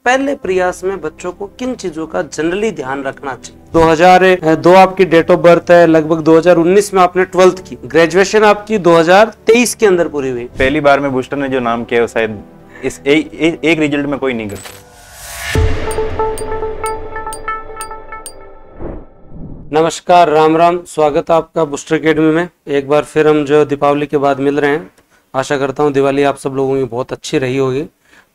पहले प्रयास में बच्चों को किन चीजों का जनरली ध्यान रखना चाहिए? 2002 आपकी डेट ऑफ बर्थ है, लगभग 2019 में आपने 12th की, ग्रेजुएशन आपकी 2023 के अंदर पूरी हुई। पहली बार में बूस्टर ने जो नाम किया वो शायद इस एक रिजल्ट में कोई नहीं कर। नमस्कार, राम राम, स्वागत है आपका बूस्टर एकेडमी में। एक बार फिर हम जो दीपावली के बाद मिल रहे हैं। आशा करता हूँ दिवाली आप सब लोगों की बहुत अच्छी रही होगी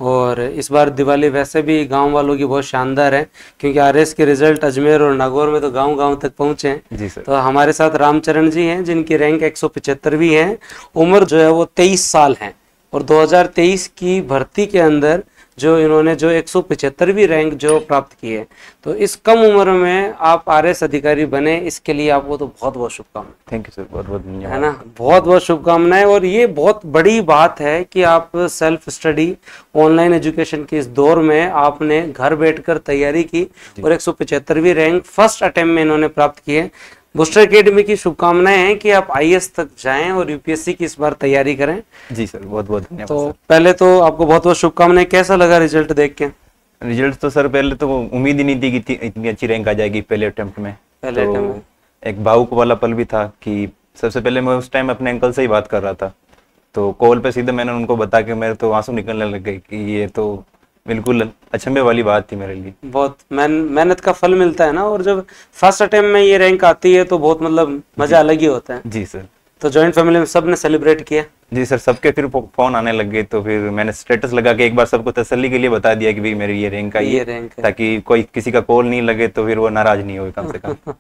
और इस बार दिवाली वैसे भी गांव वालों की बहुत शानदार है, क्योंकि आरएस के रिजल्ट अजमेर और नागौर में तो गांव तक पहुंचे हैं। जी सर। तो हमारे साथ रामचरण जी हैं जिनकी रैंक 175 भी है, उम्र जो है वो 23 साल है और 2023 की भर्ती के अंदर जो इन्होंने जो 175वीं रैंक जो प्राप्त की है, तो इस कम उम्र में आप आरएस अधिकारी बने, इसके लिए आपको तो बहुत बहुत शुभकामनाएं। थैंक यू सर, बहुत बहुत धन्यवाद। है ना, बहुत बहुत शुभकामनाएं। और ये बहुत बड़ी बात है कि आप सेल्फ स्टडी ऑनलाइन एजुकेशन के इस दौर में आपने घर बैठकर तैयारी की और 175वीं रैंक फर्स्ट अटेम्प्ट में इन्होंने प्राप्त की है। बूस्टर एकेडमी की शुभकामनाएं हैं कि आप आईएएस तक जाएं और यूपीएससी की इस बार तैयारी करें। जी सर, बहुत बहुत धन्यवाद। तो पहले तो आपको बहुत बहुत शुभकामनाएं। कैसा लगा रिजल्ट देख के? रिजल्ट तो सर पहले तो उम्मीद ही नहीं थी कि इतनी अच्छी रैंक आ जाएगी पहले अटेम्प्ट में। पहले तो अटेम्प्ट में एक भावुक वाला पल भी था कि सबसे पहले मैं उस टाइम अपने अंकल से ही बात कर रहा था, तो कॉल पे सीधे मैंने उनको बता के मेरे तो आंसू निकलने लग गए कि ये तो बिल्कुल अचंभे वाली बात थी मेरे लिए। बहुत मेहनत का फल मिलता है ना, और जब फर्स्ट अटेम्प्ट में ये रैंक आती है तो बहुत मतलब मजा अलग ही होता है। जी सर। तो जॉइंट फैमिली में सब ने सेलिब्रेट किया? जी सर, सबके फिर फोन आने लग गए, तो फिर मैंने स्टेटस लगा के एक बार सबको तसल्ली के लिए बता दिया कि भाई मेरी ये रैंक आई है, ताकि कोई किसी का कॉल नहीं लगे तो फिर वो नाराज नहीं हो कम से कम।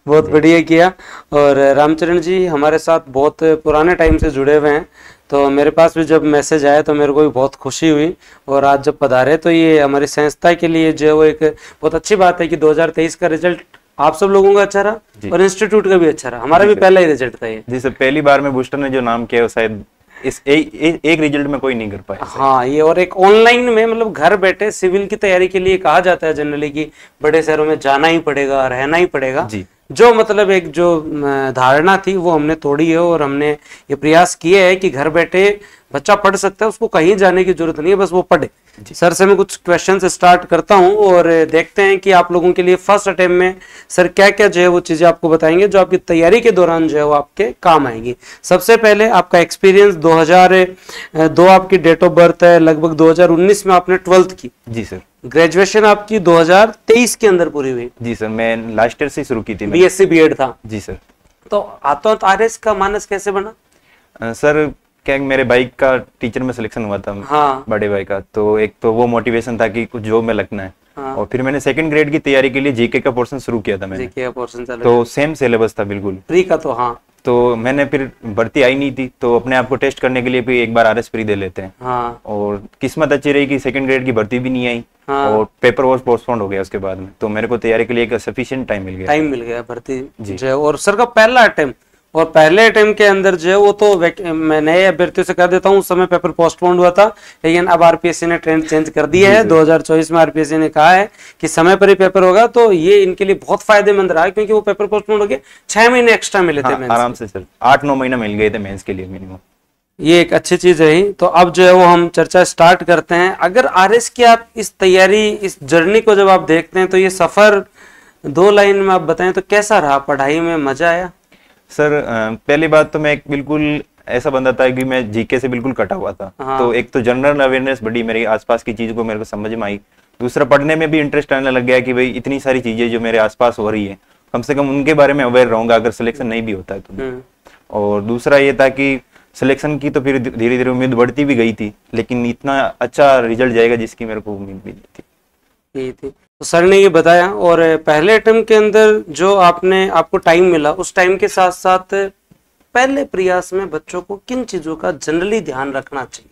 बहुत बढ़िया किया। और रामचरण जी हमारे साथ बहुत पुराने टाइम से जुड़े हुए हैं, तो मेरे पास भी जब मैसेज आया तो मेरे को भी बहुत खुशी हुई। और आज जब पधारे तो ये हमारी संस्था के लिए जो है वो एक बहुत अच्छी बात है कि 2023 का रिजल्ट आप सब लोगों का अच्छा रहा और इंस्टीट्यूट का भी अच्छा रहा। हमारा भी पहला ही रिजल्ट था ये। जी सर, पहली बार में बूस्टर ने जो नाम किया वो शायद इस एक रिजल्ट में कोई नहीं कर पाया। हाँ, ये और एक ऑनलाइन में मतलब घर बैठे सिविल की तैयारी के लिए कहा जाता है जनरली कि बड़े शहरों में जाना ही पड़ेगा, रहना ही पड़ेगा। जी। जो मतलब एक जो धारणा थी वो हमने तोड़ी है और हमने ये प्रयास किए है कि घर बैठे बच्चा पढ़ सकता है, उसको कहीं जाने की जरूरत नहीं है, बस वो पढ़े। सर से मैं कुछ क्वेश्चन से स्टार्ट करता हूं और देखते हैं कि आप लोगों के लिए फर्स्ट अटेम्प्ट में सर क्या क्या जो है वो चीजें आपको बताएंगे जो आपकी तैयारी के दौरान जो है वो आपके काम आएंगी। सबसे पहले आपका एक्सपीरियंस, 2002 आपकी डेट ऑफ बर्थ है, लगभग 2019 में आपने 12th की। जी सर। ग्रेजुएशन आपकी 2023 के अंदर पूरी हुई? जी सर, मैं लास्ट ईयर से शुरू की थी। बीएससी बीएड था? जी सर। तो आरएस का मानस कैसे बना? सर क्या मेरे भाई का टीचर में सिलेक्शन हुआ था। हाँ। बड़े भाई का, तो एक तो वो मोटिवेशन था कि कुछ जॉब में लगना है। हाँ। और फिर मैंने सेकंड ग्रेड की तैयारी के लिए जीके का पोर्शन शुरू किया था मैंने। जीके का पोर्शन चल रहा तो सेम सिलेबस था बिल्कुल प्री का। तो हाँ, तो मैंने फिर भर्ती आई नहीं थी, तो अपने आप को टेस्ट करने के लिए भी एक बार आरएस प्री दे लेते हैं। हाँ। और किस्मत अच्छी रही कि सेकंड ग्रेड की भर्ती भी नहीं आई। हाँ। और पेपर वॉज पोस्टपोन्ड हो गया उसके बाद में, तो मेरे को तैयारी के लिए एक सफिशिएंट टाइम मिल गया भर्ती जो है। और सर का पहला अटेम्प्ट, और पहले अटेम्प्ट के अंदर जो है वो तो मैं नए अभ्यर्थियों से कर देता हूँ, उस समय पेपर पोस्टपोन्ड हुआ था, लेकिन अब आरपीएससी ने ट्रेंड चेंज कर दिया है। 2024 में आरपीएससी ने कहा है कि समय पर ही पेपर होगा, तो ये इनके लिए बहुत फायदेमंद रहा है, क्योंकि वो पेपर पोस्टपोन्ड हो गए, 6 महीने एक्स्ट्रा मिले थे। हाँ, आराम से सर 8-9 महीने मिल गए थे मेंस के लिए मिनिमम। ये एक अच्छी चीज रही। तो अब जो है वो हम चर्चा स्टार्ट करते हैं। अगर आरएस की आप इस तैयारी, इस जर्नी को जब आप देखते हैं, तो ये सफर 2 लाइन में आप बताएं तो कैसा रहा? पढ़ाई में मजा आया? सर पहली बात तो मैं एक बिल्कुल ऐसा बंदा था कि मैं जीके से बिल्कुल कटा हुआ था। हाँ। तो एक तो जनरल अवेयरनेस बढ़ी, मेरे आसपास की चीज को मेरे को समझ में आई। दूसरा, पढ़ने में भी इंटरेस्ट आने लग गया कि भाई इतनी सारी चीजें जो मेरे आसपास हो रही है, कम से कम उनके बारे में अवेयर रहूंगा अगर सिलेक्शन नहीं भी होता है तो। और दूसरा ये था कि सिलेक्शन की तो फिर धीरे धीरे उम्मीद बढ़ती भी गई थी, लेकिन इतना अच्छा रिजल्ट जाएगा जिसकी मेरे को उम्मीद भी नहीं थी। तो सर ने ये बताया। और पहले अटेम्प्ट के अंदर जो आपको टाइम मिला, उस टाइम के साथ साथ पहले प्रयास में बच्चों को किन चीजों का जनरली ध्यान रखना चाहिए?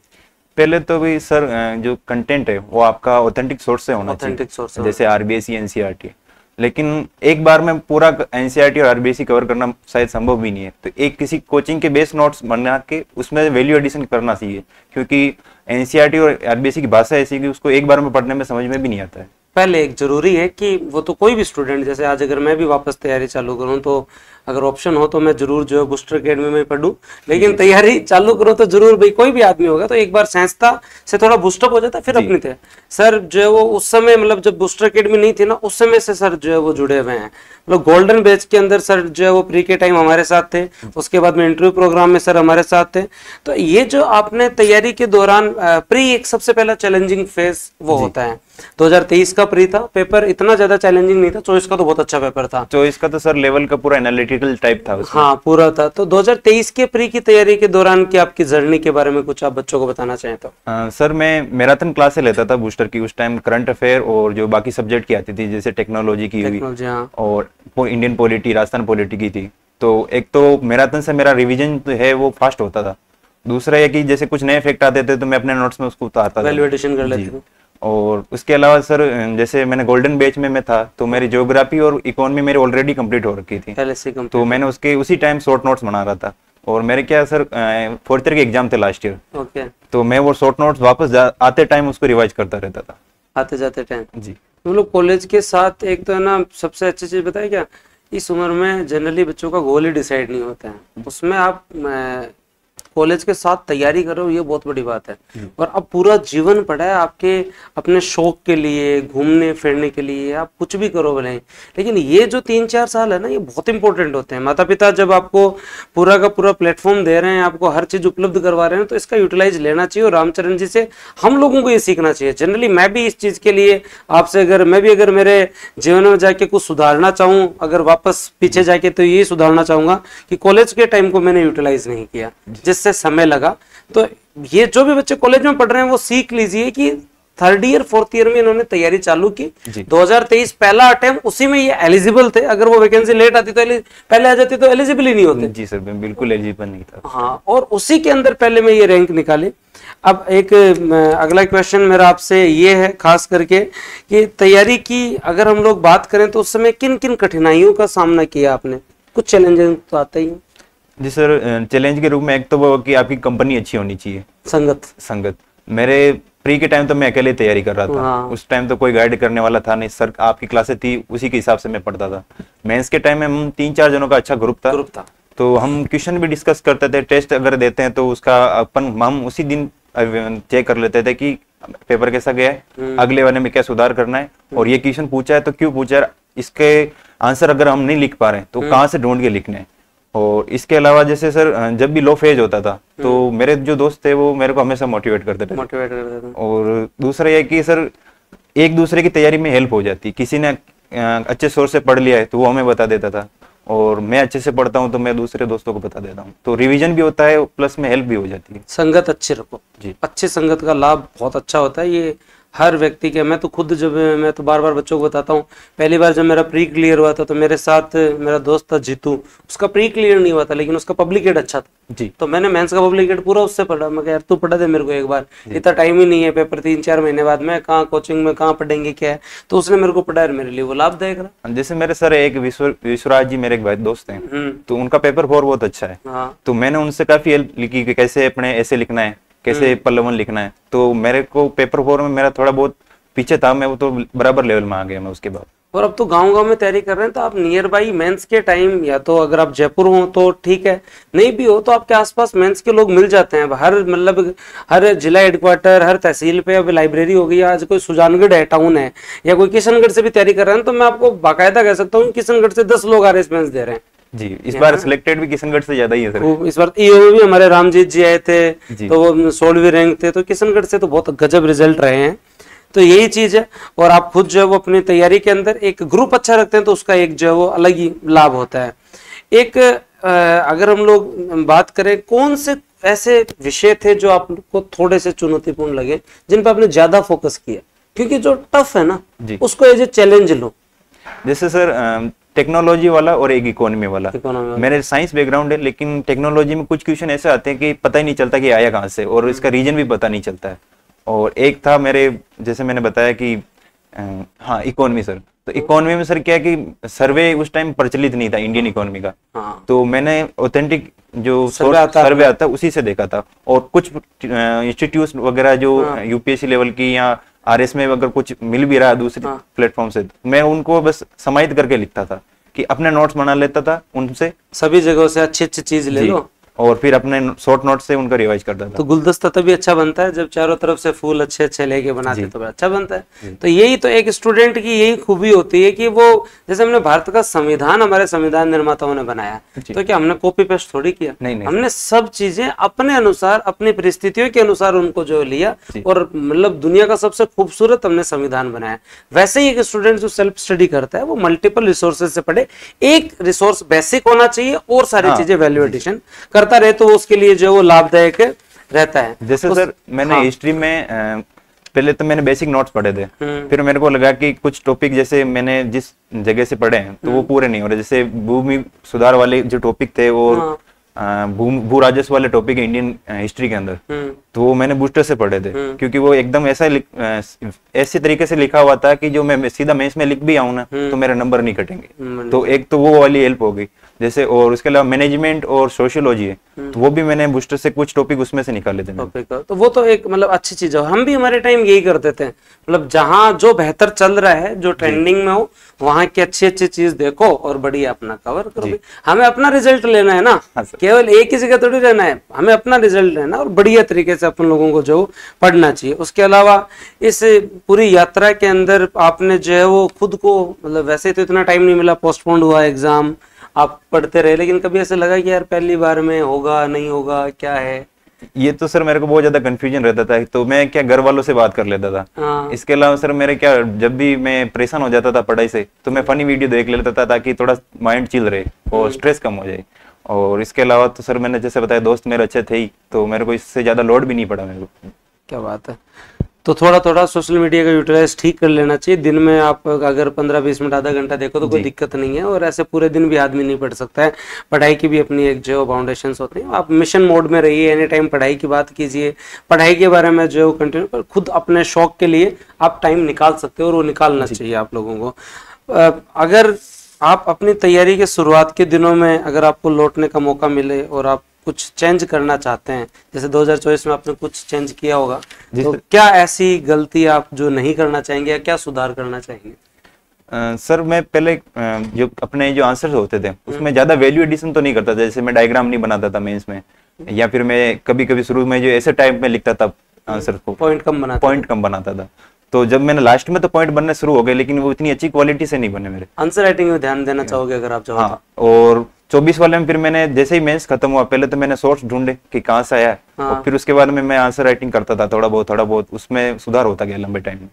पहले तो भी सर जो कंटेंट है वो आपका ऑथेंटिक सोर्स से होना चाहिए, जैसे आरबीएससी एनसीईआरटी। लेकिन एक बार में पूरा एनसीईआरटी और आरबीएससी कवर करना शायद संभव भी नहीं है, तो एक किसी कोचिंग के बेस नोट्स बना के उसमें वैल्यू एडिशन करना चाहिए, क्योंकि एनसीईआरटी और आरबीएससी की भाषा ऐसी कि उसको एक बार में पढ़ने में समझ में भी नहीं आता है। पहले एक जरूरी है कि वो तो कोई भी स्टूडेंट, जैसे आज अगर मैं भी वापस तैयारी चालू करूं तो अगर ऑप्शन हो तो मैं जरूर जो है बूस्टर अकेडमी में पढ़ूं, लेकिन तैयारी चालू करो तो जरूर भाई, कोई भी आदमी होगा तो एक बार संस्था से थोड़ा बूस्टअप हो जाता है फिर अपनी तैयारी। सर जो है वो उस समय मतलब जब बूस्टर अकेडमी नहीं थी ना, उस समय से सर जो है वो जुड़े हुए हैं, मतलब गोल्डन बैच के अंदर सर जो है वो प्री के टाइम हमारे साथ थे, उसके बाद में इंटरव्यू प्रोग्राम में सर हमारे साथ थे। तो ये जो आपने तैयारी के दौरान प्री एक सबसे पहला चैलेंजिंग फेज वो होता है, 2023 का प्री था, पेपर इतना ज्यादा चैलेंजिंग नहीं था, चॉइस का तो बहुत अच्छा पेपर था, चॉइस का तो सर लेवल का पूरा एनालिटिकल टाइप था उसमें। हाँ पूरा था। तो 2023 के प्री की तैयारी के दौरान की आपकी जर्नी के बारे में कुछ आप बच्चों को बताना चाहें तो? सर मैं मैराथन क्लास से लेता था बूस्टर की, उस टाइम करंट अफेयर और जो बाकी सब्जेक्ट की आती थी जैसे टेक्नोलॉजी की हुई और इंडियन पॉलिटी, राजस्थान पॉलिटी की थी। तो एक तो मैराथन से मेरा रिवीजन है वो फास्ट होता था, दूसरा ये कि जैसे कुछ नए फैक्ट आते थे तो मैं अपने नोट्स में उसको उतारता था, वैल्यूएशन कर लेते थे। और उसके अलावा सर जैसे मैंने गोल्डन बैच में मैं था तो मेरी ज्योग्राफी और इकोनॉमी मेरी ऑलरेडी कंप्लीट हो रखी थी पहले से तो मैंने उसके उसी टाइम शॉर्ट नोट्स बना रहा था। और मेरे क्या सर 4th ईयर के एग्जाम थे लास्ट ईयर, ओके, तो मैं वो शॉर्ट नोट्स वापस आते टाइम उसको रिवाइज करता रहता था, आते जाते टाइम जी। हम लोग कॉलेज के साथ एक तो है ना सबसे अच्छी चीज बताया क्या, इस उम्र में जनरली बच्चों का गोल ही डिसाइड नहीं होता है, उसमें आप कॉलेज के साथ तैयारी कर रहे हो ये बहुत बड़ी बात है। और अब पूरा जीवन पड़ा है आपके अपने शौक के लिए, घूमने फिरने के लिए, आप कुछ भी करो भले, लेकिन ये जो 3-4 साल है ना ये बहुत इंपॉर्टेंट होते हैं। माता पिता जब आपको पूरा का पूरा प्लेटफॉर्म दे रहे हैं, आपको हर चीज उपलब्ध करवा रहे हैं, तो इसका यूटिलाइज लेना चाहिए। और रामचरण जी से हम लोगों को ये सीखना चाहिए। जनरली मैं भी इस चीज के लिए आपसे अगर मेरे जीवन में जाके कुछ सुधारना चाहूँ, अगर वापस पीछे जाके, तो ये सुधारना चाहूंगा कि कॉलेज के टाइम को मैंने यूटिलाइज नहीं किया, जिससे समय लगा। तो ये जो भी बच्चे कॉलेज में पढ़ रहे हैं वो सीख लीजिए कि 3rd ईयर 4th ईयर में इन्होंने तैयारी चालू की, 2023 पहला अटेम्प्ट, उसी में ये एलिजिबल थे। अगर वो वैकेंसी लेट आती तो पहले आ जाती तो एलिजिबल ही नहीं होते। जी सर, बिल्कुल एलिजिबल नहीं था। हाँ, और उसी के अंदर पहले में ये रैंक निकाले। अब एक अगला क्वेश्चन मेरा आपसे ये है खास करके कि तैयारी की अगर हम लोग बात करें तो उस समय किन किन कठिनाइयों का सामना किया आपने? कुछ चैलेंजेस तो आते ही। जी सर, चैलेंज के रूप में एक तो वो कि आपकी कंपनी अच्छी होनी चाहिए, संगत। मेरे प्री के टाइम तो मैं अकेले तैयारी कर रहा था। हाँ। उस टाइम तो कोई गाइड करने वाला था नहीं, सर आपकी क्लासेस थी उसी के हिसाब से मैं पढ़ता था। मेंस के टाइम में हम 3-4 जनों का अच्छा ग्रुप था, तो हम क्वेश्चन भी डिस्कस करते थे। टेस्ट अगर देते हैं तो उसका हम उसी दिन चेक कर लेते थे कि पेपर कैसा गया है, अगले वाले में क्या सुधार करना है, और ये क्वेश्चन पूछा है तो क्यों पूछा है, इसके आंसर अगर हम नहीं लिख पा रहे हैं तो कहाँ से ढूंढ के लिखने हैं। और इसके अलावा जैसे सर जब भी लो फेज होता था तो मेरे जो दोस्त थे वो मेरे को हमेशा मोटिवेट करते थे। और दूसरा ये कि सर एक दूसरे की तैयारी में हेल्प हो जाती, किसी ने अच्छे सोर्स से पढ़ लिया है तो वो हमें बता देता था, और मैं अच्छे से पढ़ता हूँ तो मैं दूसरे दोस्तों को बता देता हूँ, तो रिवीजन भी होता है प्लस में हेल्प भी हो जाती है। संगत अच्छी रखो जी, अच्छी संगत का लाभ बहुत अच्छा होता है ये हर व्यक्ति के। मैं तो खुद मैं तो बार बार बच्चों को बताता हूँ, पहली बार जब मेरा प्री क्लियर हुआ था तो मेरे साथ मेरा दोस्त था जीतू, उसका प्री क्लियर नहीं हुआ था लेकिन उसका पब्लिकेट अच्छा था जी। तो मैंने मेंस का पब्लिकेट पूरा उससे पढ़ा। मैं यार तू पढ़ा दे मेरे को एक बार, इतना टाइम ही नहीं है, पेपर 3-4 महीने बाद में कहाँ कोचिंग में कहाँ पढ़ेंगे क्या है, तो उसने मेरे को पढ़ाया, मेरे लिए वो लाभदायक रहा। जैसे मेरे सर एक विश्वराज जी मेरे एक भाई दोस्त हैं, तो उनका पेपर 4 बहुत अच्छा है, तो मैंने उनसे काफी हेल्प लिखी कि कैसे अपने ऐसे लिखना है, कैसे पल्लवन लिखना है। तो मेरे को पेपर 4 में मेरा थोड़ा बहुत पीछे था, मैं वो तो बराबर लेवल में आ गया मैं उसके बाद। और अब तो गांव-गांव में तैयारी कर रहे हैं, तो आप नियर बाई मेंस के टाइम, या तो अगर आप जयपुर हो तो ठीक है, नहीं भी हो तो आपके आसपास मेंस के लोग मिल जाते हैं। हर जिला हेडक्वार्टर, हर तहसील पे अब लाइब्रेरी हो गई। आज कोई सुजानगढ़ है, टाउन है, या कोई किशनगढ़ से भी तैयारी कर रहे हैं, तो मैं आपको बाकायदा कह सकता हूँ किशनगढ़ से 10 लोग RS मेंस दे रहे हैं जी। इस बार सिलेक्टेड भी किशनगढ़ से ज्यादा ही है सर। इस बार ईओ में भी हमारे रामजीत जी आए थे, तो वो 16वीं रैंक थे, तो किशनगढ़ से तो बहुत गजब रिजल्ट रहे हैं। तो यही चीज है। और आप खुद जो है वो अपनी तैयारी के अंदर एक ग्रुप अच्छा रखते हैं तो उसका एक जो है वो अलग ही लाभ होता है। एक अगर हम लोग बात करें, कौन से ऐसे विषय थे जो आपको थोड़े से चुनौतीपूर्ण लगे, जिन पर आपने ज्यादा फोकस किया? क्योंकि जो टफ है ना उसको एज ए चैलेंज लो। जैसे सर टेक्नोलॉजी वाला और एक इकोनॉमी वाला। मेरे साइंस बैकग्राउंड है, लेकिन टेक्नोलॉजी में कुछ क्वेश्चन ऐसे आते हैं कि पता ही नहीं चलता कि आया कहाँ से, और इसका रीजन भी पता नहीं चलता है। और एक था मेरे, जैसे मैंने बताया कि हाँ इकोनॉमी सर, तो इकोनॉमी में सर क्या है कि सर्वे उस टाइम प्रचलित नहीं था इंडियन इकोनॉमी का, तो मैंने ऑथेंटिक जो सर्वे आता है उसी से देखा था। और कुछ इंस्टीट्यूट वगैरह जो यूपीएससी लेवल की या RS में अगर कुछ मिल भी रहा है दूसरे प्लेटफॉर्म से, मैं उनको बस समाहित करके लिखता था कि अपने नोट्स बना लेता था, उनसे सभी जगहों से अच्छी अच्छी चीज ले लो और फिर अपने शॉर्ट नोट से उनका रिवाइज करता था। तो गुलदस्ता तभी अच्छा बनता है जब चारों तरफ से फूल अच्छे अच्छे लेके बनाते तो अच्छा बनता है। तो यही तो एक स्टूडेंट की यही खूबी होती है कि वो, जैसे हमने भारत का संविधान हमारे संविधान निर्माताओं ने बनाया, तो क्या हमने कॉपी पेस्ट थोड़ी किया, नहीं। हमने सब चीजें अपने अनुसार अपनी परिस्थितियों के अनुसार उनको जो लिया और मतलब दुनिया का सबसे खूबसूरत हमने संविधान बनाया। वैसे ही एक स्टूडेंट जो सेल्फ स्टडी करता है वो मल्टीपल रिसोर्सेज से पढ़े, एक रिसोर्स बेसिक होना चाहिए और सारी चीजें वैल्यू एडिशन करता रहे तो उसके लिए जो वो लाभदायक रहता है। जैसे सर मैंने हिस्ट्री में पहले तो मैंने बेसिक नोट्स पढ़े थे, फिर मेरे को लगा कि कुछ टॉपिक जैसे मैंने जिस जगह से पढ़े हैं तो वो पूरे नहीं हो रहे। जैसे भूमि सुधार वाले जो टॉपिक थे और भू राजस्व वाले टॉपिक है इंडियन हिस्ट्री के अंदर, तो वो मैंने बूस्टर से पढ़े थे, क्योंकि वो एकदम ऐसा ऐसे तरीके से लिखा हुआ था कि जो मैं सीधा मेंस में लिख भी आऊं ना तो मेरे नंबर नहीं कटेंगे। तो एक तो वो वाली हेल्प हो गई। जैसे और उसके अलावा मैनेजमेंट और सोशियोलॉजी है, तो वो भी मैंने बूस्टर से कुछ टॉपिक उसमें से निकाले थे। तो वो तो एक मतलब अच्छी चीज है। हम भी हमारे टाइम यही करते थे, मतलब जहाँ जो बेहतर चल रहा है, जो ट्रेंडिंग में हो, वहां की अच्छी अच्छी चीज देखो और बढ़िया अपना कवर करो। हमें अपना रिजल्ट लेना है ना, केवल एक ही जगह थोड़ी रहना है, हमें अपना रिजल्ट लेना और बढ़िया तरीके से अपन लोगों को जो पढ़ना चाहिए। उसके अलावा इस पूरी यात्रा के अंदर आपने जो है वो खुद को, मतलब वैसे तो इतना टाइम नहीं मिला, पोस्टपोन्ड हुआ एग्जाम, आप पढ़ते रहे, लेकिन कभी ऐसे लगा कि यार पहली बार में होगा नहीं होगा क्या है? ये तो सर मेरे को बहुत ज्यादा कंफ्यूजन रहता था। तो मैं क्या घर वालों से बात कर लेता था। इसके अलावा सर मेरे क्या, जब भी मैं परेशान हो जाता था पढ़ाई से तो मैं फनी वीडियो देख लेता था ताकि थोड़ा माइंड चिल रहे और स्ट्रेस कम हो जाए। और इसके अलावा तो सर मैंने जैसे बताया दोस्त मेरे अच्छे थे ही, तो मेरे को इससे ज्यादा लोड भी नहीं पड़ा मेरे को। क्या बात है। तो थोड़ा थोड़ा सोशल मीडिया का यूटिलाइज ठीक कर लेना चाहिए। दिन में आप अगर 15-20 मिनट आधा घंटा देखो तो कोई दिक्कत नहीं है, और ऐसे पूरे दिन भी आदमी नहीं पढ़ सकता है। पढ़ाई की भी अपनी एक जो फाउंडेशंस होते हैं, आप मिशन मोड में रहिए, एनी टाइम पढ़ाई की बात कीजिए, पढ़ाई के बारे में जो कंटिन्यू, पर खुद अपने शौक के लिए आप टाइम निकाल सकते हो और वो निकालना चाहिए आप लोगों को। अगर आप अपनी तैयारी के शुरुआत के दिनों में अगर आपको लौटने का मौका मिले और आप कुछ चेंज करना चाहते हैं, जैसे 2024 में आपने कुछ चेंज किया होगा, तो क्या ऐसी गलती आप जो नहीं करना चाहेंगे या क्या सुधार करना चाहेंगे? सर मैं पहले जो अपने जो आंसर्स होते थे उसमें ज्यादा वैल्यू एडिशन तो नहीं करता था। जैसे मैं डायग्राम नहीं बनाता था मेंस में, या फिर मैं कभी कभी शुरू में जो ऐसे टाइप में लिखता था आंसर को, पॉइंट कम बनाता था। तो जब मैंने लास्ट में तो पॉइंट बनने शुरू हो गए, लेकिन वो इतनी अच्छी क्वालिटी से नहीं बने मेरे। आंसर राइटिंग में ध्यान देना चाहोगे अगर आप चाहो? हाँ, और 24 वाले में फिर मैंने जैसे ही मेंस खत्म हुआ पहले तो मैंने सोर्स ढूंढे कि कहाँ से आया है, और फिर उसके बाद में मैं आंसर राइटिंग करता था थोड़ा बहुत, उसमें सुधार होता गया लंबे टाइम में।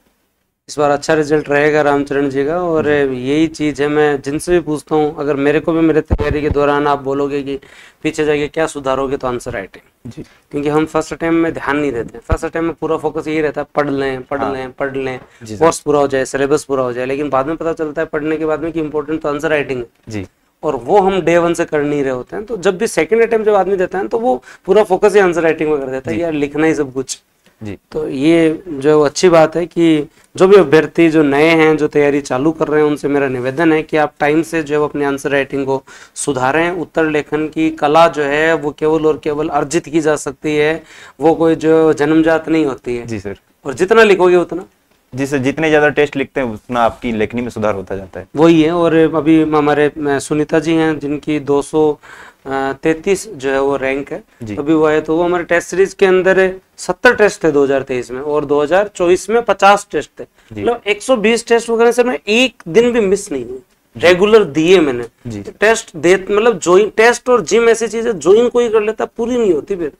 इस बार अच्छा रिजल्ट रहेगा रामचरण जी का, और यही चीज़ है, मैं जिनसे भी पूछता हूँ, अगर मेरे को भी मेरे तैयारी के दौरान आप बोलोगे कि पीछे जाके क्या सुधारोगे, तो आंसर राइटिंग जी, क्योंकि हम फर्स्ट टाइम में ध्यान नहीं देते। फर्स्ट टाइम में पूरा फोकस यही रहता है पढ़ लें, कोर्स पूरा हो जाए, सिलेबस पूरा हो जाए, लेकिन बाद में पता चलता है पढ़ने के बाद में कि इंपॉर्टेंट तो आंसर राइटिंग है जी, और वो हम डे 1 से कर नहीं रहे होते हैं। तो जब भी सेकंड अटेम्प्ट जब आदमी देता है तो वो पूरा फोकस ही आंसर राइटिंग में कर देता है, यार लिखना ही सब कुछ जी। तो ये जो अच्छी बात है कि जो भी अभ्यर्थी जो नए हैं, जो तैयारी चालू कर रहे हैं, उनसे मेरा निवेदन है कि आप टाइम से जो अपने आंसर राइटिंग को सुधारें। उत्तर लेखन की कला जो है वो केवल और केवल अर्जित की जा सकती है, वो कोई जो जन्मजात नहीं होती है जी सर। और जितना लिखोगे उतना, जिससे जितने ज्यादा टेस्ट लिखते हैं उतना आपकी लेखनी में सुधार होता जाता है, वही है। और अभी हमारे सुनीता जी हैं जिनकी 233 जो है वो रैंक है अभी वो है, तो वो हमारे टेस्ट सीरीज के अंदर 70 टेस्ट थे 2023 में, और 2024 में 50 टेस्ट थे, मतलब 120 टेस्ट वगैरह से मैं एक दिन भी मिस नहीं हुई, रेगुलर दिए मैंने टेस्ट दे, मतलब ज्वाइन टेस्ट और जिम ऐसी चीजें ज्वाइन कोई कर लेता पूरी नहीं होती, फिर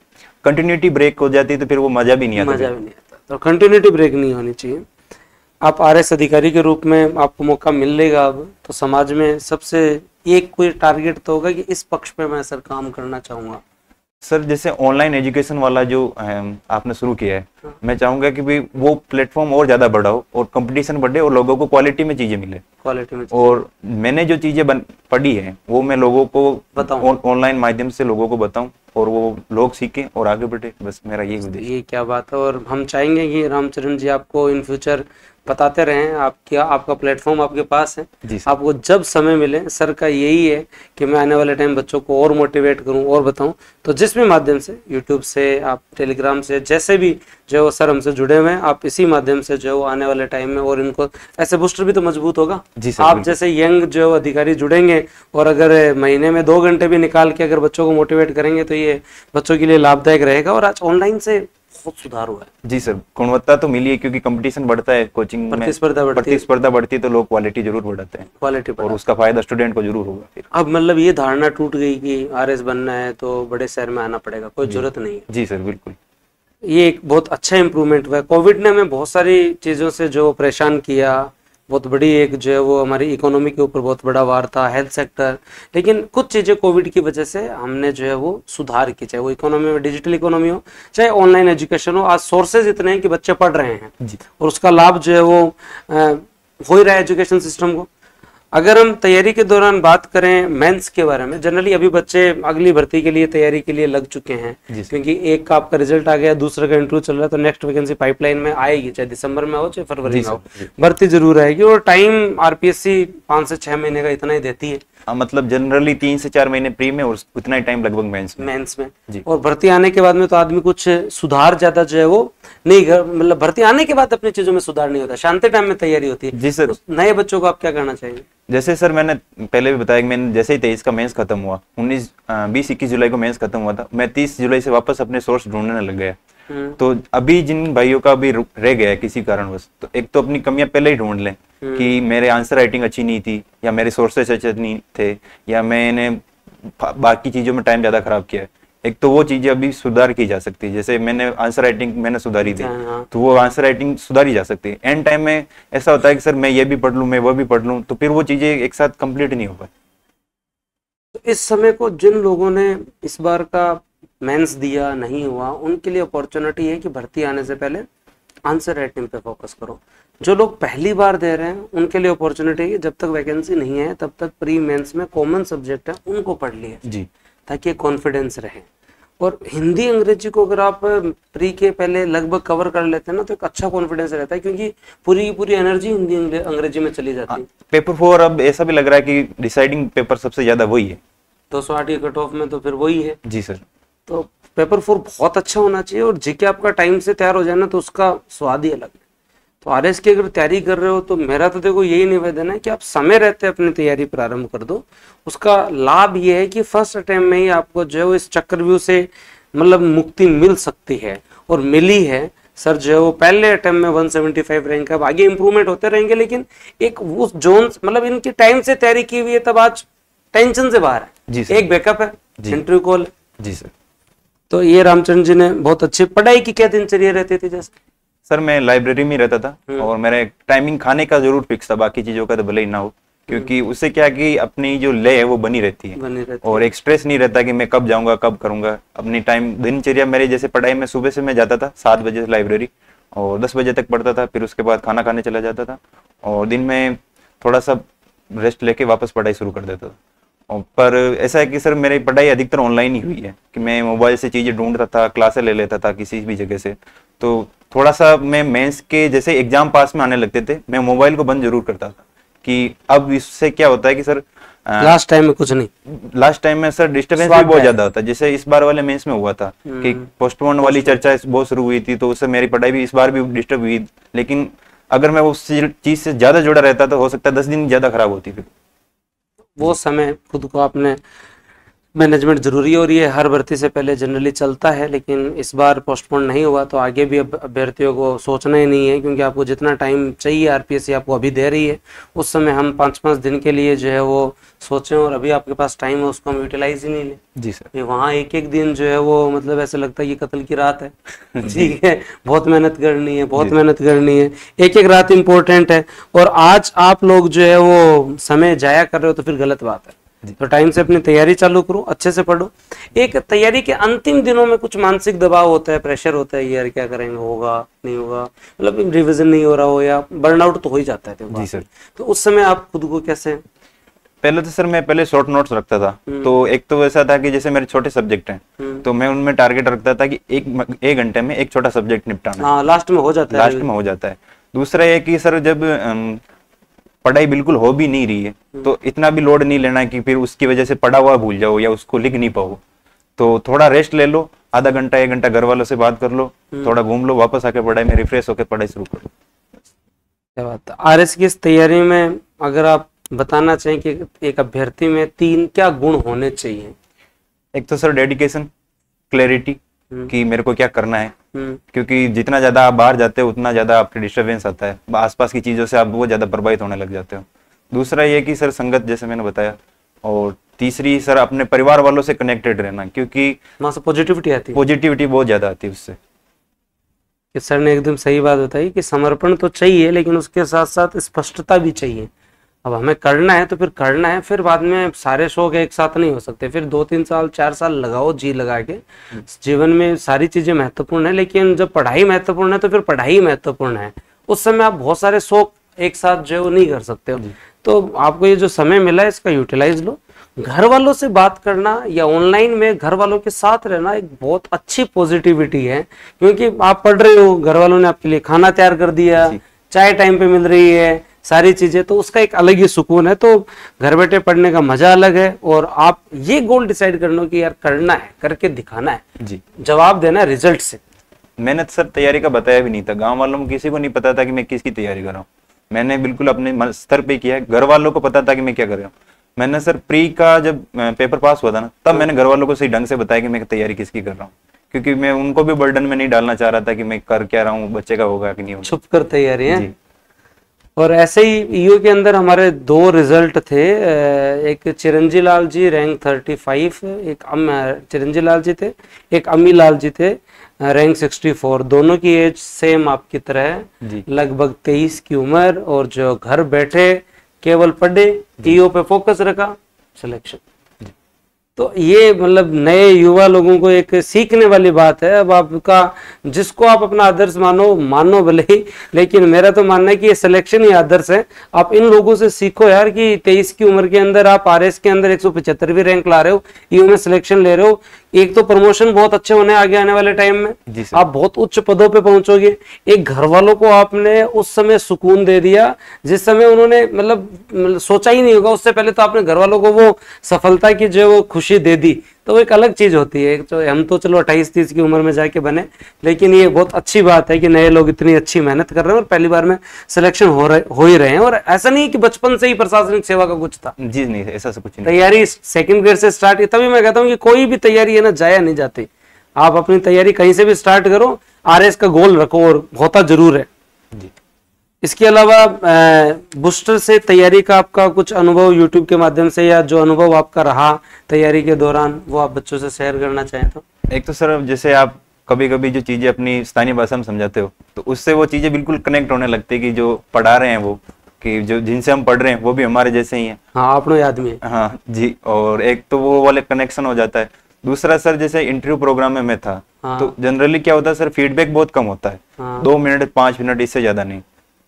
कंटिन्यूटी ब्रेक हो जाती तो फिर वो मजा भी नहीं आता, तो कंटिन्यूटी ब्रेक नहीं होनी चाहिए। आप आरएस अधिकारी के रूप में आपको मौका मिलेगा अब, तो समाज में सबसे एक कोई टारगेट तो होगा कि इस पक्ष पे मैं सर काम करना चाहूंगा। सर जैसे ऑनलाइन एजुकेशन वाला जो आपने शुरू किया है, मैं चाहूंगा कि भाई वो प्लेटफॉर्म और ज्यादा बढ़ाओ और कंपटीशन बढ़े और लोगों को क्वालिटी में चीजें मिले, और मैंने जो चीजें पढ़ी है वो मैं लोगों को बताऊं, ऑनलाइन माध्यम से लोगों को बताऊं और वो लोग सीखें और आगे बढ़े, बस मेरा यही उद्देश्य। ये क्या बात है, और हम चाहेंगे कि रामचरण जी आपको इन फ्यूचर बताते रहें, आपका प्लेटफॉर्म आपके पास है, आपको जब समय मिले। सर का यही है कि मैं आने वाले टाइम बच्चों को और मोटिवेट करूं और बताऊं, तो जिस भी माध्यम से, यूट्यूब से, आप टेलीग्राम से, जैसे भी जो है वो सर हमसे जुड़े हुए हैं। आप इसी माध्यम से जो है वो आने वाले टाइम में, और इनको ऐसे बूस्टर भी तो मजबूत होगा जी सर, आप जैसे यंग जो अधिकारी जुड़ेंगे, और अगर महीने में 2 घंटे भी निकाल के अगर बच्चों को मोटिवेट करेंगे तो ये बच्चों के लिए लाभदायक रहेगा। और आज ऑनलाइन से बहुत सुधार हुआ है। जी सर, गुणवत्ता तो मिली है क्योंकि कंपटीशन बढ़ता है कोचिंग में, प्रतिस्पर्धा बढ़ती है तो लोग क्वालिटी जरूर बढ़ाते हैं, क्वालिटी और उसका फायदा स्टूडेंट को जरूर होगा फिर। अब मतलब ये धारणा टूट गई कि आरएस बनना है तो बड़े शहर में आना पड़ेगा, कोई जरूरत नहीं है। जी सर, बिल्कुल। ये एक बहुत अच्छा इम्प्रूवमेंट हुआ है। कोविड ने हमें बहुत सारी चीज़ों से जो परेशान किया, बहुत बड़ी एक जो है वो हमारी इकोनॉमी के ऊपर बहुत बड़ा वार था, हेल्थ सेक्टर, लेकिन कुछ चीज़ें कोविड की वजह से हमने जो है वो सुधार की, चाहे वो इकोनॉमी में डिजिटल इकोनॉमी हो, चाहे ऑनलाइन एजुकेशन हो। आज सोर्सेज इतने हैं कि बच्चे पढ़ रहे हैं और उसका लाभ जो है वो हो ही रहा है एजुकेशन सिस्टम को। अगर हम तैयारी के दौरान बात करें मेंस के बारे में, जनरली अभी बच्चे अगली भर्ती के लिए तैयारी के लिए लग चुके हैं, क्योंकि एक का आपका रिजल्ट आ गया, दूसरे का इंटरव्यू चल रहा है, तो नेक्स्ट वैकेंसी पाइपलाइन में आएगी, चाहे दिसंबर में हो चाहे फरवरी में हो, भर्ती जरूर आएगी। और टाइम आरपीएससी 5 से 6 महीने का इतना ही देती है। मतलब जनरली 3 से 4 महीने प्री में और उतना ही टाइम लगभग मेंस में जी। और भर्ती आने के बाद में तो आदमी कुछ सुधार ज्यादा जो है वो नहीं, मतलब भर्ती आने के बाद अपनी चीजों में सुधार नहीं होता, शांति टाइम में तैयारी होती है। जी सर। नए बच्चों को आप क्या कहना चाहिए? जैसे सर मैंने पहले भी बताया कि मैंने जैसे ही 23 का मेंस खत्म हुआ, 20-21 जुलाई को मेंस खत्म हुआ था, मैं 30 जुलाई से वापस अपने सोर्स ढूंढने लग गया। तो अभी जिन भाइयों का भी रह गया है किसी कारणवश, तो एक तो अपनी कमियां पहले ही ढूंढ लें कि मेरे आंसर राइटिंग अच्छी नहीं थी, या मेरे सोर्सेस अच्छे नहीं थे, या मैंने बाकी चीजों में टाइम ज्यादा खराब किया है। एक तो वो चीजें अभी सुधार की जा सकती है, जैसे मैंने आंसर राइटिंग मैंने सुधारी थी, तो वो आंसर राइटिंग सुधारी जा सकती है। एंड टाइम में ऐसा होता है कि सर मैं ये भी पढ़ लूं, मैं वो भी पढ़ लूं, तो फिर वो चीजें एक साथ कंप्लीट नहीं हो पाए। तो इस समय को जिन लोगों ने इस बार का मेंस दिया नहीं हुआ, उनके लिए अपॉर्चुनिटी है कि भर्ती आने से पहले आंसर राइटिंग पे फोकस करो। जो लोग पहली बार दे रहे हैं उनके लिए अपॉर्चुनिटी है कि जब तक वैकेंसी नहीं है तब तक प्री मेंस में कॉमन सब्जेक्ट है उनको पढ़ लिए जी, ताकि कॉन्फिडेंस रहे। और हिंदी अंग्रेजी को अगर आप प्री के पहले लगभग कवर कर लेते हैं ना, तो एक अच्छा कॉन्फिडेंस रहता है, क्योंकि पूरी एनर्जी हिंदी अंग्रेजी में चली जाती है। पेपर 4 अब ऐसा भी लग रहा है कि डिसाइडिंग पेपर सबसे ज्यादा वही है, 208 के कट ऑफ में, तो फिर वही है जी सर। तो पेपर 4 बहुत अच्छा होना चाहिए, और जीके आपका टाइम से तैयार हो जाए ना तो उसका स्वाद ही अलग है। तो आरएस की अगर तैयारी कर रहे हो तो मेरा तो देखो यही निवेदन है कि आप समय रहते अपनी तैयारी प्रारंभ कर दो। उसका लाभ ये है कि फर्स्ट अटेम्प्ट में ही आपको जो है वो इस चक्रव्यूह से मतलब मुक्ति मिल सकती है, और मिली है। सर जो है वो पहले अटेम्प्ट में 175 रैंक, अब आगे इंप्रूवमेंट होते रहेंगे, लेकिन एक वो जोन मतलब इनकी टाइम से तैयारी की हुई है, तब आज टेंशन से बाहर है जी सर। एक बैकअप है, इंटरव्यू कॉल जी सर। तो ये रामचंद्र जी ने बहुत अच्छी पढ़ाई की। क्या दिनचर्या रहती थी? जैसे सर मैं लाइब्रेरी में रहता था, और मेरा टाइमिंग खाने का जरूर फिक्स था, बाकी चीजों का तो भले ही ना हो, क्योंकि उससे क्या कि अपनी जो लय है वो बनी रहती है, और एक स्ट्रेस नहीं रहता कि मैं कब जाऊंगा कब करूंगा। अपनी टाइम दिनचर्या मेरे जैसे पढ़ाई में सुबह से मैं जाता था 7 बजे से लाइब्रेरी, और 10 बजे तक पढ़ता था, फिर उसके बाद खाना खाने चला जाता था, और दिन में थोड़ा सा रेस्ट लेके वापस पढ़ाई शुरू कर देता था। पर ऐसा है कि सर मेरी पढ़ाई अधिकतर ऑनलाइन ही हुई है, कि मैं मोबाइल से चीजें ढूंढता था, क्लासेस ले लेता था किसी भी जगह से। तो थोड़ा सा मैं मेंस के जैसे एग्जाम पास में आने लगते थे, मैं मोबाइल को बंद जरूर करता था, कि अब इससे क्या होता है कि सर लास्ट टाइम में कुछ नहीं, लास्ट टाइम में सर डिस्टर्बेंस भी बहुत ज्यादा होता है। जैसे इस बार वाले मेंस में हुआ था कि पोस्टपोन वाली चर्चा बहुत शुरू हुई थी, तो उससे मेरी पढ़ाई भी इस बार भी डिस्टर्ब हुई। लेकिन अगर मैं उस चीज से ज्यादा जुड़ा रहता तो हो सकता है 10 दिन ज्यादा खराब होती। फिर वो समय खुद को आपने मैनेजमेंट जरूरी है, और ये हर भर्ती से पहले जनरली चलता है, लेकिन इस बार पोस्टपोन नहीं हुआ, तो आगे भी अभ्यर्थियों को सोचना ही नहीं है, क्योंकि आपको जितना टाइम चाहिए आरपीएससी आपको अभी दे रही है, उस समय हम 5-5 दिन के लिए जो है वो सोचें, और अभी आपके पास टाइम है उसको हम यूटिलाइज ही नहीं ले जी सर। वहाँ एक दिन जो है वो मतलब ऐसा लगता है कि कत्ल की रात है ठीक है, बहुत मेहनत करनी है, बहुत मेहनत करनी है, एक रात इम्पोर्टेंट है, और आज आप लोग जो है वो समय जाया कर रहे हो तो फिर गलत बात है। तो टाइम से अपनी तैयारी चालू करो, अच्छे से पढ़ो। एक तैयारी के अंतिम दिनों में कुछ मानसिक दबाव होता है, प्रेशर होता है, यार क्या करेंगे, होगा नहीं होगा, मतलब रिवीजन नहीं हो रहा हो, या बर्नआउट तो हो ही जाता है जी सर। तो उस समय आप खुद को कैसे? पहले तो सर मैं पहले शॉर्ट नोट्स रखता था, तो एक तो ऐसा था कि जैसे मेरे छोटे सब्जेक्ट हैं, तो मैं उनमें टारगेट रखता था कि एक घंटे में एक छोटा सब्जेक्ट निपटाना। हाँ, लास्ट में हो जाता है, लास्ट में हो जाता है। दूसरा ये कि सर जब पढ़ाई बिल्कुल हो भी नहीं रही है, तो इतना भी लोड नहीं लेना कि फिर उसकी वजह से पढ़ा हुआ भूल जाओ या उसको लिख नहीं पाओ। तो थोड़ा रेस्ट ले लो, आधा घंटा 1 घंटा घर वालों से बात कर लो, थोड़ा घूम लो, वापस आके पढ़ाई में रिफ्रेश होकर पढ़ाई शुरू करो। क्या बात है। आरएस की इस तैयारी में अगर आप बताना चाहें कि एक अभ्यर्थी में 3 क्या गुण होने चाहिए? एक तो सर डेडिकेशन, क्लैरिटी कि मेरे को क्या करना है, क्योंकि जितना ज्यादा आप बाहर जाते हो उतना ज्यादा आपके डिस्टर्बेंस आता है, आसपास की चीजों से आप बहुत ज्यादा प्रभावित होने लग जाते हो। दूसरा ये कि सर संगत, जैसे मैंने बताया, और तीसरी सर अपने परिवार वालों से कनेक्टेड रहना, क्योंकि वहां से पॉजिटिविटी आती है, पॉजिटिविटी बहुत ज्यादा आती है उससे। कि सर ने एकदम सही बात बताई कि समर्पण तो चाहिए लेकिन उसके साथ साथ स्पष्टता भी चाहिए। अब हमें करना है तो फिर करना है, फिर बाद में सारे शौक एक साथ नहीं हो सकते, फिर 2-3 साल 4 साल लगाओ जी लगा के। जीवन में सारी चीजें महत्वपूर्ण है, लेकिन जब पढ़ाई महत्वपूर्ण है तो फिर पढ़ाई महत्वपूर्ण है। उस समय आप बहुत सारे शौक एक साथ जो है वो नहीं कर सकते हो। तो आपको ये जो समय मिला है इसका यूटिलाइज लो। घर वालों से बात करना या ऑनलाइन में घर वालों के साथ रहना एक बहुत अच्छी पॉजिटिविटी है, क्योंकि आप पढ़ रहे हो, घर वालों ने आपके लिए खाना तैयार कर दिया, चाय टाइम पे मिल रही है, सारी चीजें, तो उसका एक अलग ही सुकून है। तो घर बैठे पढ़ने का मजा अलग है। और आप ये गोल डिसाइड कर लो कि यार करना है, करके दिखाना है जी, जवाब देना है रिजल्ट से। मैंने सर तैयारी का बताया भी नहीं था, गांव वालों में किसी को नहीं पता था कि मैं किसकी तैयारी कर रहा हूँ। मैंने बिल्कुल अपने स्तर पे किया है, घर वालों को पता था कि मैं क्या कर रहा हूँ। मैंने सर प्री का जब पेपर पास हुआ था ना, तब मैंने घर वालों को सही ढंग से बताया कि मैं तैयारी किसकी कर रहा हूँ, क्योंकि मैं उनको भी बर्डन में नहीं डालना चाह रहा था कि मैं कर क्या रहा हूँ, बच्चे का होगा कि नहीं होगा। छुप कर तैयारी है। और ऐसे ही ईओ के अंदर हमारे 2 रिजल्ट थे, एक चिरंजी लाल जी रैंक 35, एक चिरंजी लाल जी थे, एक अमी लाल जी थे रैंक 64। दोनों की एज सेम आपकी तरह है, लगभग 23 की उम्र, और जो घर बैठे केवल पढ़े, ईओ पे फोकस रखा, सिलेक्शन। तो ये मतलब नए युवा लोगों को एक सीखने वाली बात है। अब आपका जिसको आप अपना आदर्श मानो भले ही, लेकिन मेरा तो मानना है कि ये सिलेक्शन ही आदर्श है। आप इन लोगों से सीखो यार कि 23 की उम्र के अंदर आप आरएस के अंदर 175वीं रैंक ला रहे हो, ईओ में सिलेक्शन ले रहे हो। एक तो प्रमोशन बहुत अच्छे होने आगे आने वाले टाइम में, आप बहुत उच्च पदों पे पहुंचोगे। एक घर वालों को आपने उस समय सुकून दे दिया जिस समय उन्होंने मतलब सोचा ही नहीं होगा। उससे पहले तो आपने घर वालों को वो सफलता की जो वो खुशी दे दी, तो वो एक अलग चीज होती है। तो हम तो चलो 28-30 की उम्र में जाके बने, लेकिन ये बहुत अच्छी बात है कि नए लोग इतनी अच्छी मेहनत कर रहे हैं और पहली बार में सिलेक्शन हो ही रहे हैं। और ऐसा नहीं कि बचपन से ही प्रशासनिक सेवा का कुछ था, जी नहीं, ऐसा सब कुछ नहीं। तैयारी 2nd ग्रेड से स्टार्ट, तभी मैं कहता हूँ कि कोई भी तैयारी है ना जाया नहीं जाती। आप अपनी तैयारी कहीं से भी स्टार्ट करो, आरएस का गोल रखो और होता जरूर है जी। इसके अलावा बूस्टर से तैयारी का आपका कुछ अनुभव यूट्यूब के माध्यम से, या जो अनुभव आपका रहा तैयारी के दौरान, वो आप बच्चों से शेयर करना चाहें तो? एक तो सर जैसे आप कभी कभी जो चीजें अपनी स्थानीय भाषा में समझाते हो तो उससे वो चीजें बिल्कुल कनेक्ट होने लगती है कि जो पढ़ा रहे हैं वो, कि जो जिनसे हम पढ़ रहे हैं वो भी हमारे जैसे ही हैं। हाँ, अपने आदमी है। हाँ जी, और एक तो वो वाले कनेक्शन हो जाता है। दूसरा सर जैसे इंटरव्यू प्रोग्राम में मैं था, तो जनरली क्या होता है सर, फीडबैक बहुत कम होता है, 2 मिनट 5 मिनट, इससे ज्यादा नहीं।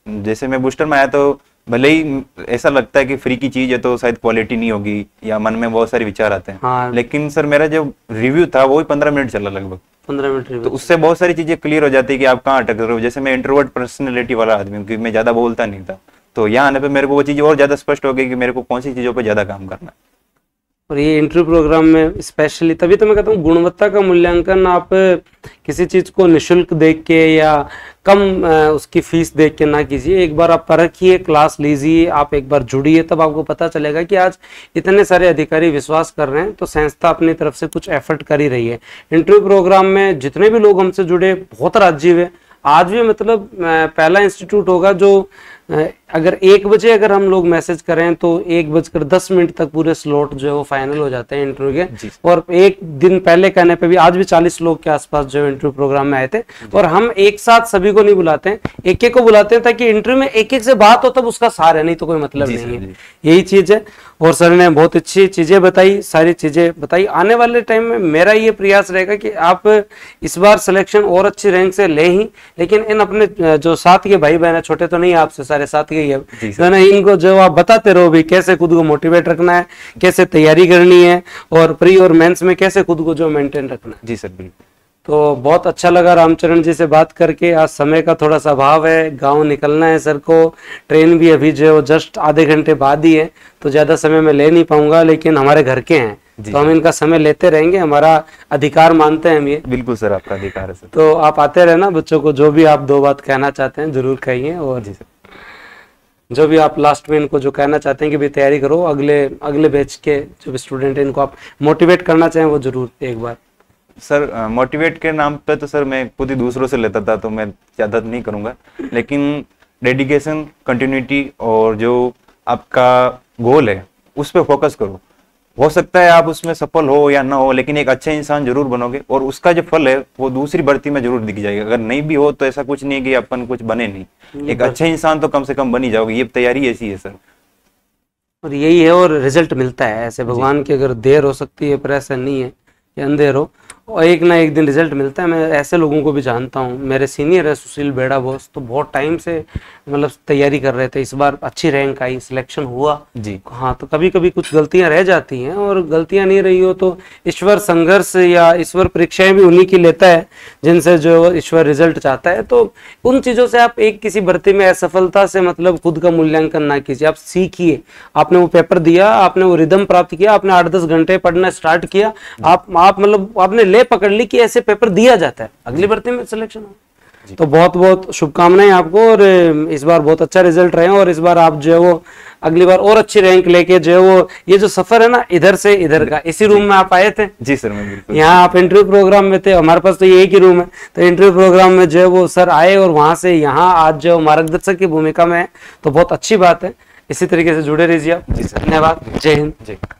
जैसे मैं बूस्टर में आया तो भले ही ऐसा लगता है कि फ्री की चीज है तो शायद क्वालिटी नहीं होगी, या मन में बहुत सारे विचार आते हैं, लेकिन सर मेरा जो रिव्यू था वो ही 15 मिनट चला, लगभग 15 मिनट रिव्यू। तो उससे बहुत सारी चीजें क्लियर हो जाती है कि आप कहाँ अटक रहे हो। जैसे मैं इंट्रोवर्ट पर्सनैलिटी वाला आदमी हूँ, क्योंकि मैं ज्यादा बोलता नहीं था, तो यहाँ आने पे मेरे को वो चीजें और ज्यादा स्पष्ट हो गई कि मेरे को कौन सी चीजों पर ज्यादा काम करना है। और ये इंटरव्यू प्रोग्राम में स्पेशली तभी तो मैं कहता हूँ गुणवत्ता का मूल्यांकन आप किसी चीज को निशुल्क देख के या कम उसकी फीस देख के ना कीजिए। एक बार आप परखिए, क्लास लीजिए, आप एक बार जुड़िए, तब आपको पता चलेगा कि आज इतने सारे अधिकारी विश्वास कर रहे हैं तो संस्था अपनी तरफ से कुछ एफर्ट कर ही रही है। इंटरव्यू प्रोग्राम में जितने भी लोग हमसे जुड़े बहुत राजीव है। आज भी मतलब पहला इंस्टीट्यूट होगा जो अगर 1 बजे अगर हम लोग मैसेज करें तो 1:10 तक पूरे स्लॉट जो है वो फाइनल हो जाते हैं इंटरव्यू के। और एक दिन पहले कहने पे भी आज भी 40 लोग के आसपास जो इंटरव्यू प्रोग्राम में आए थे। और हम एक साथ सभी को नहीं बुलाते हैं, एक एक को बुलाते हैं ताकि इंटरव्यू में एक एक से बात हो तब उसका सार है, नहीं तो कोई मतलब नहीं है। यही चीज है। और सर ने बहुत अच्छी चीजें बताई, सारी चीजें बताई। आने वाले टाइम में मेरा ये प्रयास रहेगा कि आप इस बार सिलेक्शन और अच्छी रैंक से ले ही, लेकिन इन अपने जो साथ के भाई बहन है, छोटे तो नहीं आपसे, सारे साथ के ही है, इनको जो आप बताते रहो भी कैसे खुद को मोटिवेट रखना है, कैसे तैयारी करनी है, और प्री और मेंस में कैसे खुद को जो मेंटेन रखना है। जी सर, बिल्कुल। तो बहुत अच्छा लगा रामचरण जी से बात करके। आज समय का थोड़ा सा अभाव है, गांव निकलना है सर को, ट्रेन भी अभी जो जस्ट आधे घंटे बाद ही है, तो ज़्यादा समय में ले नहीं पाऊंगा, लेकिन हमारे घर के हैं तो हम इनका समय लेते रहेंगे, हमारा अधिकार मानते हैं हम ये। बिल्कुल सर, आपका अधिकार है सर। तो आप आते रहना, बच्चों को जो भी आप 2 बात कहना चाहते हैं जरूर कहिए, और जी सर, जो भी आप लास्ट में इनको जो कहना चाहते हैं कि भाई तैयारी करो, अगले बैच के जो भी स्टूडेंट हैं इनको आप मोटिवेट करना चाहें वो जरूर एक बार। सर मोटिवेट के नाम पे तो सर मैं खुद ही दूसरों से लेता था, तो मैं ज़्यादा नहीं करूँगा, लेकिन डेडिकेशन, कंटिन्यूटी और जो आपका गोल है उस पर फोकस करो। हो सकता है आप उसमें सफल हो या ना हो, लेकिन एक अच्छा इंसान जरूर बनोगे, और उसका जो फल है वो दूसरी भर्ती में जरूर दिख जाएगा। अगर नहीं भी हो तो ऐसा कुछ नहीं है कि अपन कुछ बने नहीं, एक अच्छा इंसान तो कम से कम बन ही जाओगे। ये तैयारी ऐसी है सर, और यही है, और रिजल्ट मिलता है ऐसे भगवान की, अगर देर हो सकती है पर ऐसा नहीं है कि अंधेर हो, और एक ना एक दिन रिजल्ट मिलता है। मैं ऐसे लोगों को भी जानता हूँ, मेरे सीनियर है सुशील बेड़ा बॉस, तो बहुत टाइम से मतलब तैयारी कर रहे थे, इस बार अच्छी रैंक आई, सिलेक्शन हुआ जी। हाँ, तो कभी कभी कुछ गलतियां रह जाती हैं, और गलतियां नहीं रही हो तो ईश्वर संघर्ष या ईश्वर परीक्षाएं भी उन्हीं की लेता है जिनसे जो ईश्वर रिजल्ट चाहता है। तो उन चीज़ों से आप एक किसी भर्ती में असफलता से मतलब खुद का मूल्यांकन ना कीजिए, आप सीखिए। आपने वो पेपर दिया, आपने वो रिदम प्राप्त किया, आपने 8-10 घंटे पढ़ना स्टार्ट किया, आप मतलब आपने ले पकड़ ली कि ऐसे पेपर दिया जाता है, अगली भर्ती में सिलेक्शन हो। तो बहुत बहुत शुभकामनाएं आपको, और इस बार बहुत अच्छा रिजल्ट रहे, और इस बार आप जो है वो अगली बार और अच्छी रैंक लेके जो है वो, ये जो सफर है ना इधर से इधर का, इसी रूम में आप आए थे जी सर, मैं बिल्कुल यहाँ आप इंटरव्यू प्रोग्राम में थे, हमारे पास तो ये एक ही रूम है, तो इंटरव्यू प्रोग्राम में जो है वो सर आए, और वहां से यहाँ आज जो मार्गदर्शक की भूमिका में है, तो बहुत अच्छी बात है। इसी तरीके से जुड़े रहिए आप। जी सर, धन्यवाद, जय हिंद। जय।